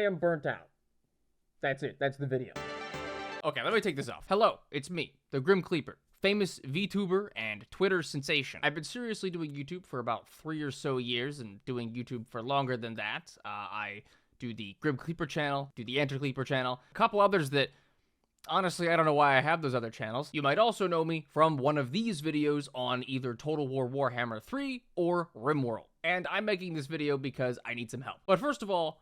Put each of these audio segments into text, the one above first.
am burnt out. That's it. That's the video. Okay, let me take this off. Hello, it's me, the Anti-Kleaper, famous VTuber and Twitter sensation. I've been seriously doing YouTube for about 3 or so years and doing YouTube for longer than that. I do the Anti-Kleaper channel, do the Anti-Kleaper channel, a couple others that, honestly, I don't know why I have those other channels. You might also know me from one of these videos on either Total War Warhammer 3 or RimWorld. And I'm making this video because I need some help. But first of all,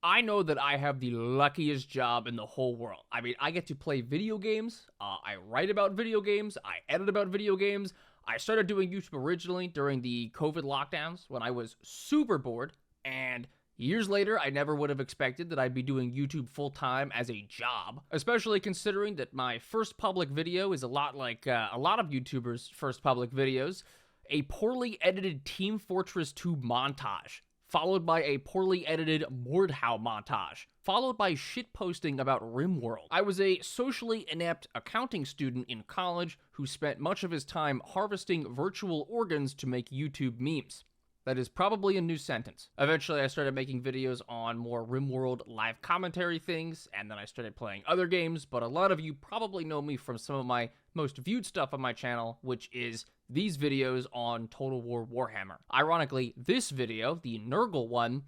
I know that I have the luckiest job in the whole world. I mean, I get to play video games, I write about video games, I edit about video games. I started doing YouTube originally during the COVID lockdowns when I was super bored, and years later, I never would have expected that I'd be doing YouTube full-time as a job, especially considering that my first public video is a lot like a lot of YouTubers' first public videos, a poorly edited Team Fortress 2 montage, followed by a poorly edited Mordhau montage, followed by shitposting about RimWorld. I was a socially inept accounting student in college who spent much of his time harvesting virtual organs to make YouTube memes. That is probably a new sentence. Eventually, I started making videos on more RimWorld live commentary things, and then I started playing other games, but a lot of you probably know me from some of my most viewed stuff on my channel, which is these videos on Total War Warhammer. Ironically, this video, the Nurgle one,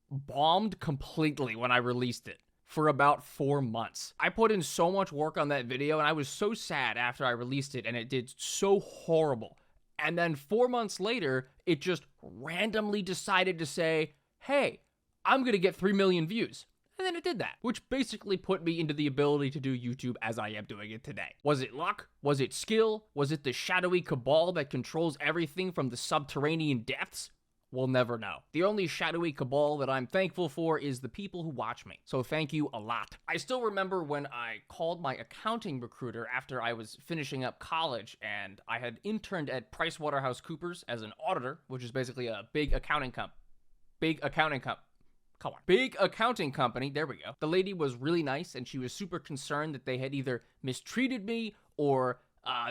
bombed completely when I released it for about 4 months. I put in so much work on that video, and I was so sad after I released it, and it did so horrible. And then 4 months later, it just randomly decided to say, hey, I'm going to get 3 million views. And then it did that, which basically put me into the ability to do YouTube as I am doing it today. Was it luck? Was it skill? Was it the shadowy cabal that controls everything from the subterranean depths? We'll never know. The only shadowy cabal that I'm thankful for is the people who watch me. So thank you a lot. I still remember when I called my accounting recruiter after I was finishing up college and I had interned at PricewaterhouseCoopers as an auditor, which is basically a big accounting company, there we go. The lady was really nice and she was super concerned that they had either mistreated me or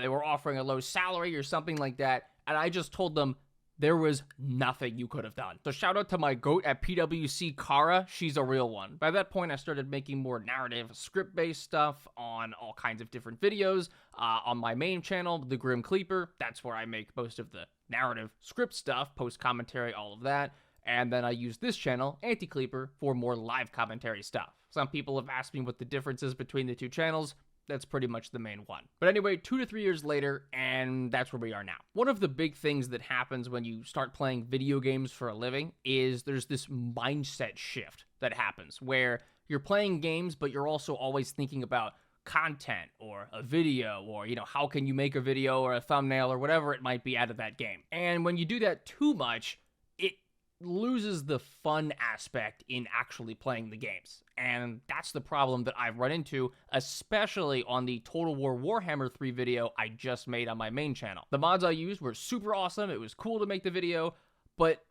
they were offering a low salary or something like that. And I just told them, there was nothing you could have done. So shout out to my goat at PwC, Kara. She's a real one. By that point, I started making more narrative, script-based stuff on all kinds of different videos. On my main channel, the Anti-Kleaper, that's where I make most of the narrative script stuff, post commentary, all of that. And then I use this channel, Anti-Kleaper, for more live commentary stuff. Some people have asked me what the difference is between the two channels. That's pretty much the main one. But anyway, 2 to 3 years later, and that's where we are now. One of the big things that happens when you start playing video games for a living is there's this mindset shift that happens where you're playing games, but you're also always thinking about content or a video or, you know, how can you make a video or a thumbnail or whatever it might be out of that game. And when you do that too much, it loses the fun aspect in actually playing the games. And that's the problem that I've run into, especially on the Total War Warhammer 3 video I just made on my main channel. The mods I used were super awesome, it was cool to make the video, but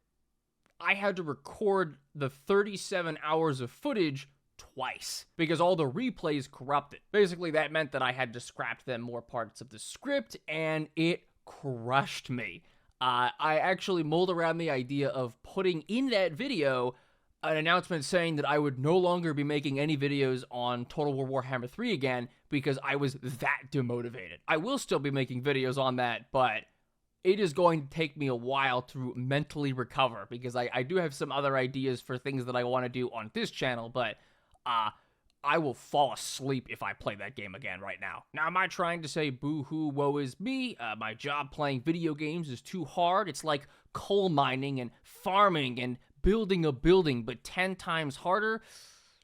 I had to record the 37 hours of footage twice because all the replays corrupted. Basically, that meant that I had to scrap them more parts of the script, and it crushed me. I actually mulled around the idea of putting in that video an announcement saying that I would no longer be making any videos on Total War Warhammer 3 again because I was that demotivated. I will still be making videos on that, but it is going to take me a while to mentally recover because I do have some other ideas for things that I want to do on this channel, but I will fall asleep if I play that game again right now. Now, am I trying to say boo-hoo, woe is me? My job playing video games is too hard. It's like coal mining and farming and building a building, but 10 times harder?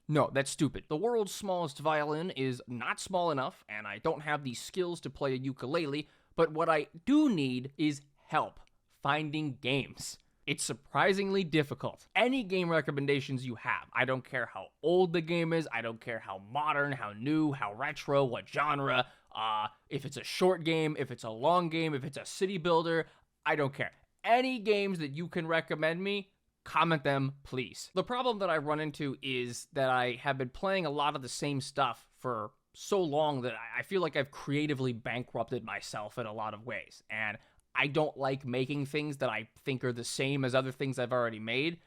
No, that's stupid. The world's smallest violin is not small enough, and I don't have the skills to play a ukulele, but what I do need is help finding games. It's surprisingly difficult. Any game recommendations you have, I don't care how old the game is, I don't care how modern, how new, how retro, what genre, if it's a short game, if it's a long game, if it's a city builder, I don't care. Any games that you can recommend me, comment them, please. The problem that I run into is that I have been playing a lot of the same stuff for so long that I feel like I've creatively bankrupted myself in a lot of ways, and I don't like making things that I think are the same as other things I've already made.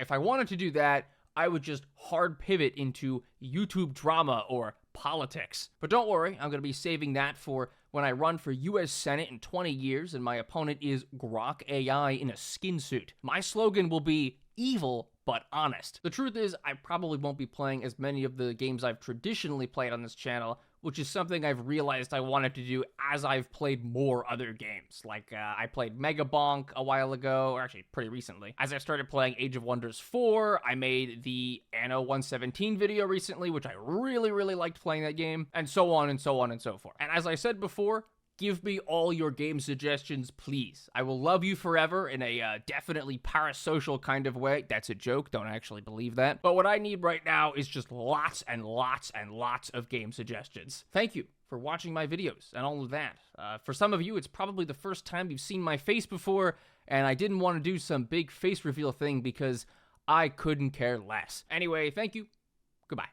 If I wanted to do that, I would just hard pivot into YouTube drama or politics. But don't worry, I'm going to be saving that for when I run for US Senate in 20 years and my opponent is Grok AI in a skin suit. My slogan will be evil but honest. The truth is, I probably won't be playing as many of the games I've traditionally played on this channel, which is something I've realized I wanted to do as I've played more other games. Like, I played Mega Bonk a while ago, or actually pretty recently. As I started playing Age of Wonders 4, I made the Anno 117 video recently, which I really, really liked playing that game, and so on and so on and so forth. And as I said before, give me all your game suggestions, please. I will love you forever in a definitely parasocial kind of way. That's a joke. Don't actually believe that. But what I need right now is just lots and lots and lots of game suggestions. Thank you for watching my videos and all of that. For some of you, it's probably the first time you've seen my face before, and I didn't want to do some big face reveal thing because I couldn't care less. Anyway, thank you. Goodbye.